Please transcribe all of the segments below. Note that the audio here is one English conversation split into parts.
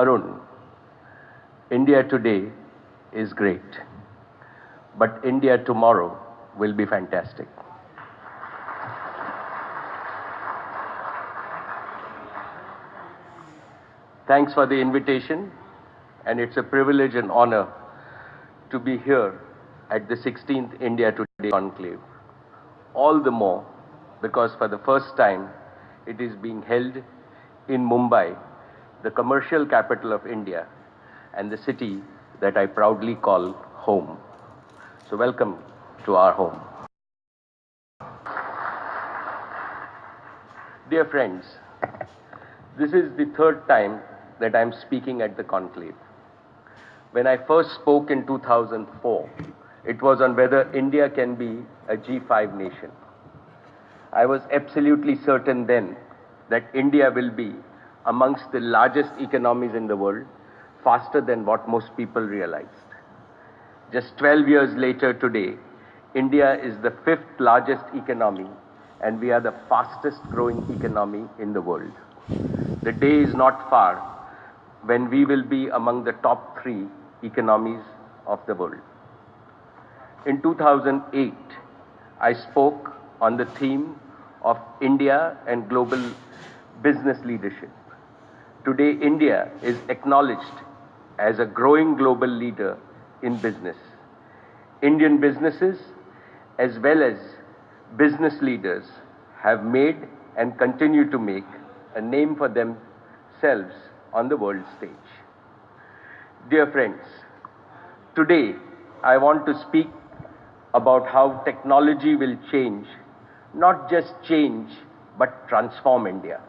Arun, India today is great, but India tomorrow will be fantastic. Thanks for the invitation, and it's a privilege and honor to be here at the 16th India Today Conclave. All the more because for the first time it is being held in Mumbai, the commercial capital of India, and the city that I proudly call home. So welcome to our home. Dear friends, this is the third time that I'm speaking at the conclave. When I first spoke in 2004, it was on whether India can be a G5 nation. I was absolutely certain then that India will be amongst the largest economies in the world, faster than what most people realized. Just 12 years later today, India is the fifth largest economy, and we are the fastest growing economy in the world. The day is not far when we will be among the top three economies of the world. In 2008, I spoke on the theme of India and global business leadership. Today, India is acknowledged as a growing global leader in business. Indian businesses, as well as business leaders, have made and continue to make a name for themselves on the world stage. Dear friends, today I want to speak about how technology will change, not just change, but transform India.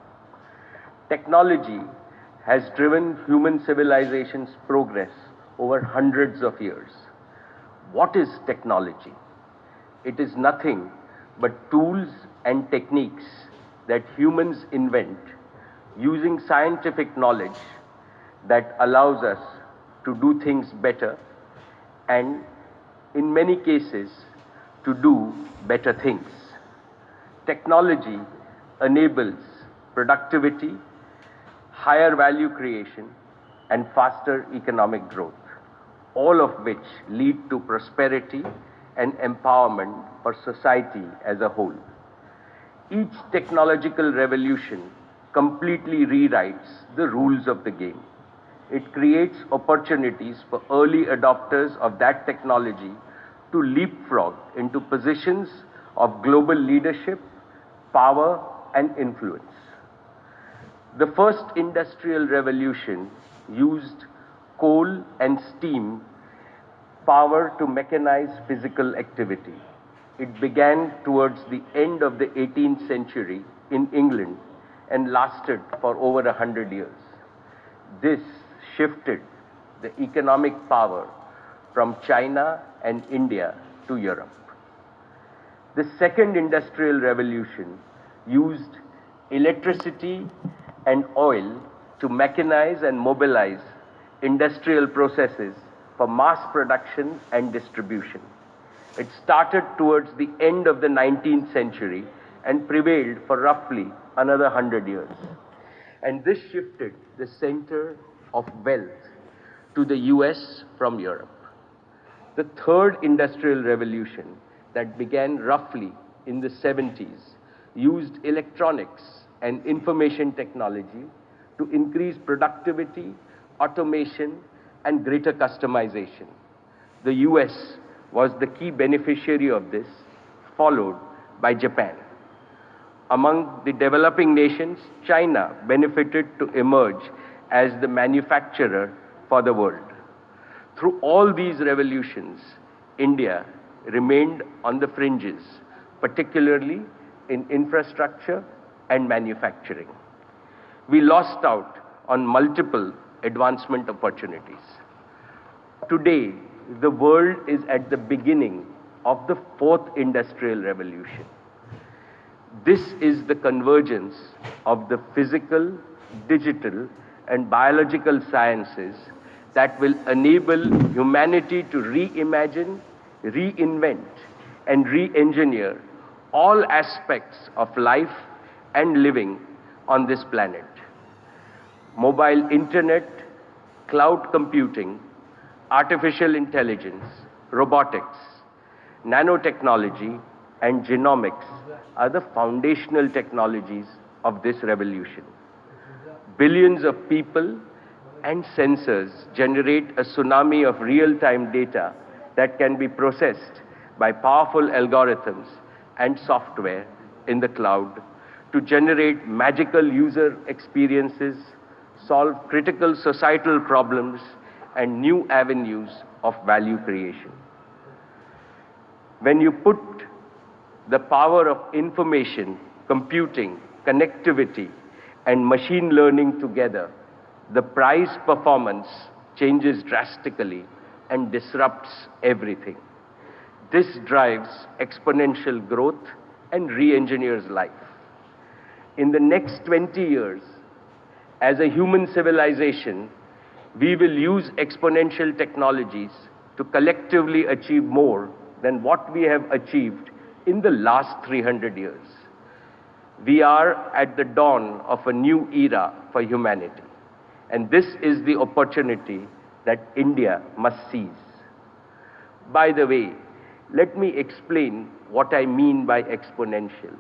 Technology has driven human civilization's progress over hundreds of years. What is technology? It is nothing but tools and techniques that humans invent using scientific knowledge that allows us to do things better and, in many cases, to do better things. Technology enables productivity, higher value creation, and faster economic growth, all of which lead to prosperity and empowerment for society as a whole. Each technological revolution completely rewrites the rules of the game. It creates opportunities for early adopters of that technology to leapfrog into positions of global leadership, power, and influence. The first industrial revolution used coal and steam power to mechanize physical activity. It began towards the end of the 18th century in England and lasted for over 100 years. This shifted the economic power from China and India to Europe. The second industrial revolution used electricity and oil to mechanize and mobilize industrial processes for mass production and distribution. It started towards the end of the 19th century and prevailed for roughly another 100 years. And this shifted the center of wealth to the US from Europe. The third industrial revolution, that began roughly in the 70s, used electronics and information technology to increase productivity, automation, and greater customization. The US was the key beneficiary of this, followed by Japan. Among the developing nations, China benefited to emerge as the manufacturer for the world. Through all these revolutions, India remained on the fringes, particularly in infrastructure and manufacturing. We lost out on multiple advancement opportunities. Today, the world is at the beginning of the fourth industrial revolution. This is the convergence of the physical, digital, and biological sciences that will enable humanity to reimagine, reinvent, and re-engineer all aspects of life and living on this planet. Mobile internet, cloud computing, artificial intelligence, robotics, nanotechnology, and genomics are the foundational technologies of this revolution. Billions of people and sensors generate a tsunami of real-time data that can be processed by powerful algorithms and software in the cloud to generate magical user experiences, solve critical societal problems, and new avenues of value creation. When you put the power of information, computing, connectivity, and machine learning together, the price performance changes drastically and disrupts everything. This drives exponential growth and re-engineers life. In the next 20 years, as a human civilization, we will use exponential technologies to collectively achieve more than what we have achieved in the last 300 years. We are at the dawn of a new era for humanity, and this is the opportunity that India must seize. By the way, let me explain what I mean by exponential.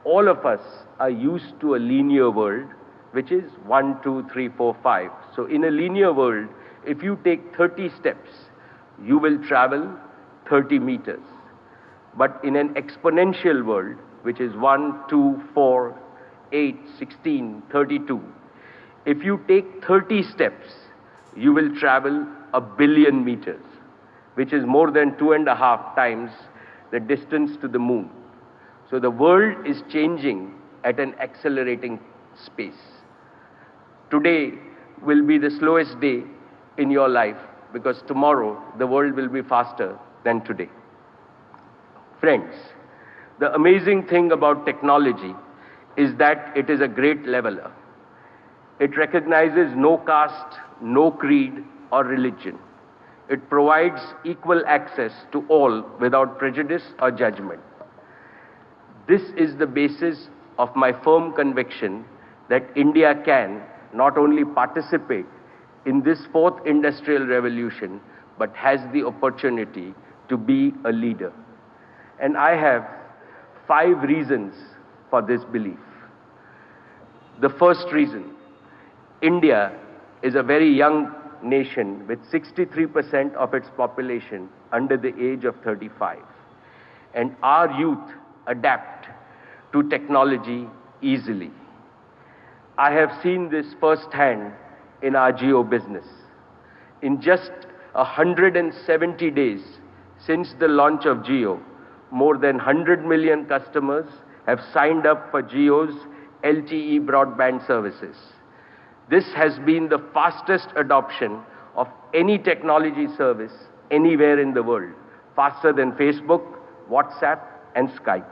All of us are used to a linear world, which is 1, 2, 3, 4, 5. So in a linear world, if you take 30 steps, you will travel 30 meters. But in an exponential world, which is 1, 2, 4, 8, 16, 32, if you take 30 steps, you will travel 1 billion meters, which is more than 2.5 times the distance to the moon. So the world is changing at an accelerating pace. Today will be the slowest day in your life because tomorrow the world will be faster than today. Friends, the amazing thing about technology is that it is a great leveler. It recognizes no caste, no creed or religion. It provides equal access to all without prejudice or judgment. This is the basis of my firm conviction that India can not only participate in this fourth industrial revolution, but has the opportunity to be a leader. And I have 5 reasons for this belief. The first reason, India is a very young nation with 63% of its population under the age of 35. And our youth adapt to technology easily. I have seen this firsthand in our Jio business. In just 170 days since the launch of Jio, more than 100 million customers have signed up for Jio's LTE broadband services. This has been the fastest adoption of any technology service anywhere in the world, faster than Facebook, WhatsApp, and Skype.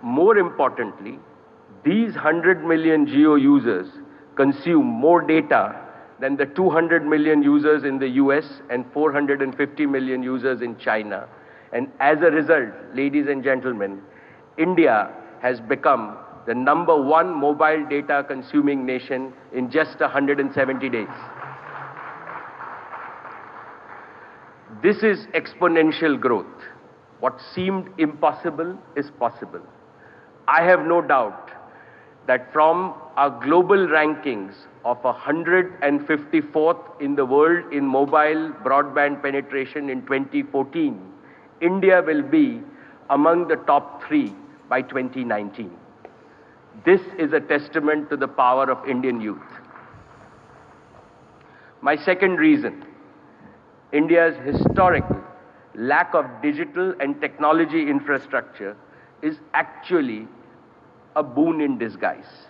More importantly, these 100 million Jio users consume more data than the 200 million users in the US and 450 million users in China. And as a result, ladies and gentlemen, India has become the #1 mobile data consuming nation in just 170 days. This is exponential growth. What seemed impossible is possible. I have no doubt that from our global rankings of 154th in the world in mobile broadband penetration in 2014, India will be among the top 3 by 2019. This is a testament to the power of Indian youth. My second reason, India's historical lack of digital and technology infrastructure is actually a boon in disguise.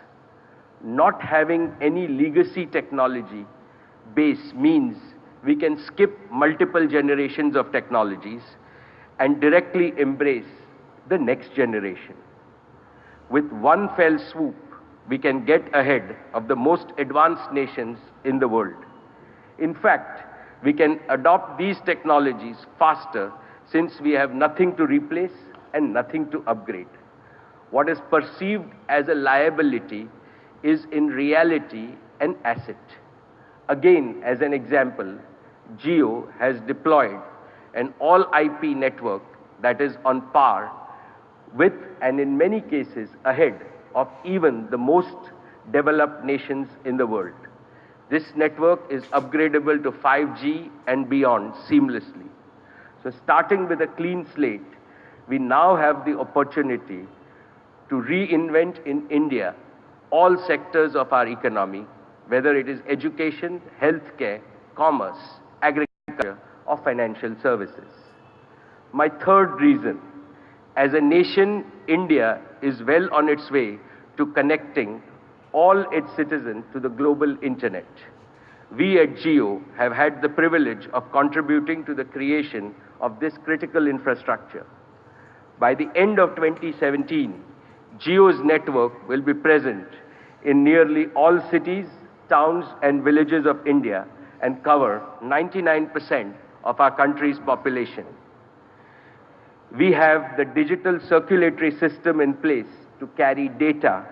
Not having any legacy technology base means we can skip multiple generations of technologies and directly embrace the next generation. With one fell swoop, we can get ahead of the most advanced nations in the world. In fact, we can adopt these technologies faster since we have nothing to replace and nothing to upgrade. what is perceived as a liability is in reality an asset. Again, as an example, Jio has deployed an all IP network that is on par with, and in many cases ahead of, even the most developed nations in the world. This network is upgradable to 5G and beyond seamlessly. So starting with a clean slate, we now have the opportunity to reinvent in India all sectors of our economy, whether it is education, healthcare, commerce, agriculture, or financial services. My third reason, as a nation, India is well on its way to connecting all its citizens to the global internet. We at Jio have had the privilege of contributing to the creation of this critical infrastructure. By the end of 2017, Jio's network will be present in nearly all cities, towns, and villages of India and cover 99% of our country's population. We have the digital circulatory system in place to carry data,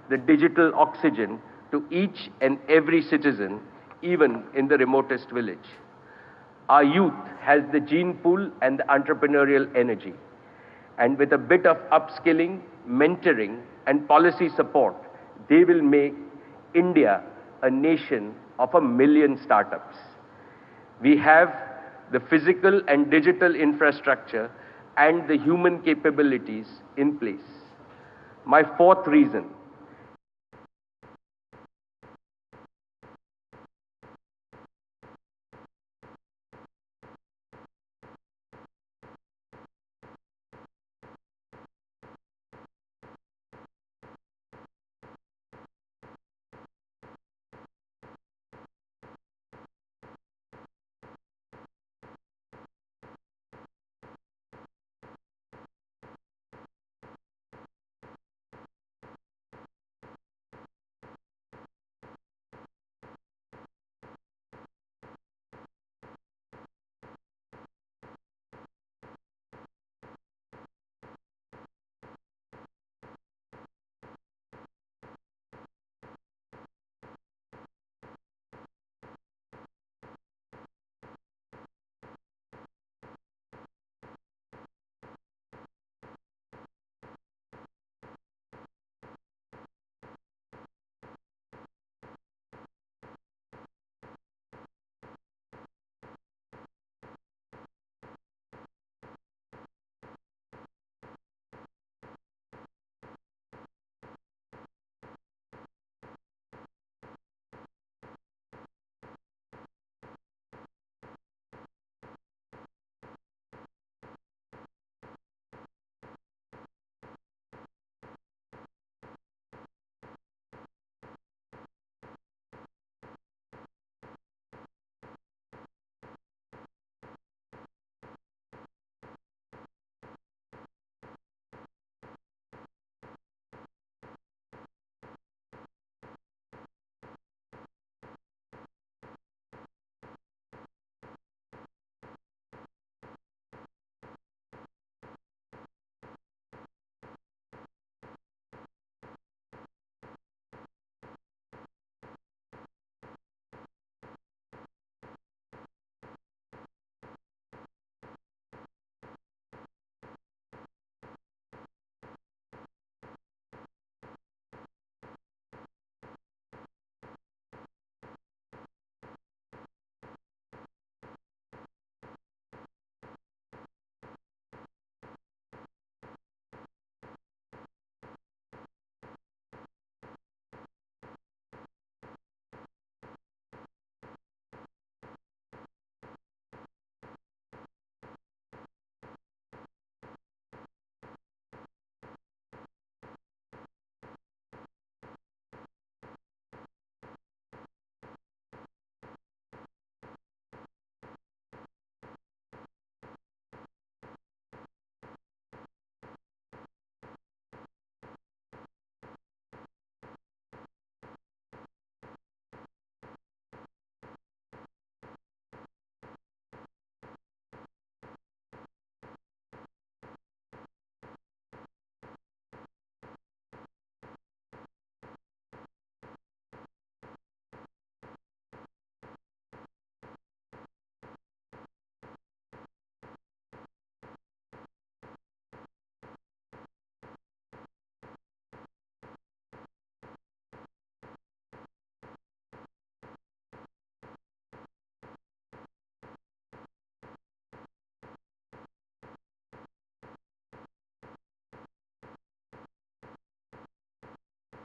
the digital oxygen, to each and every citizen, even in the remotest village. Our youth has the gene pool and the entrepreneurial energy. And with a bit of upskilling, mentoring, and policy support, they will make India a nation of 1 million startups. We have the physical and digital infrastructure and the human capabilities in place. My fourth reason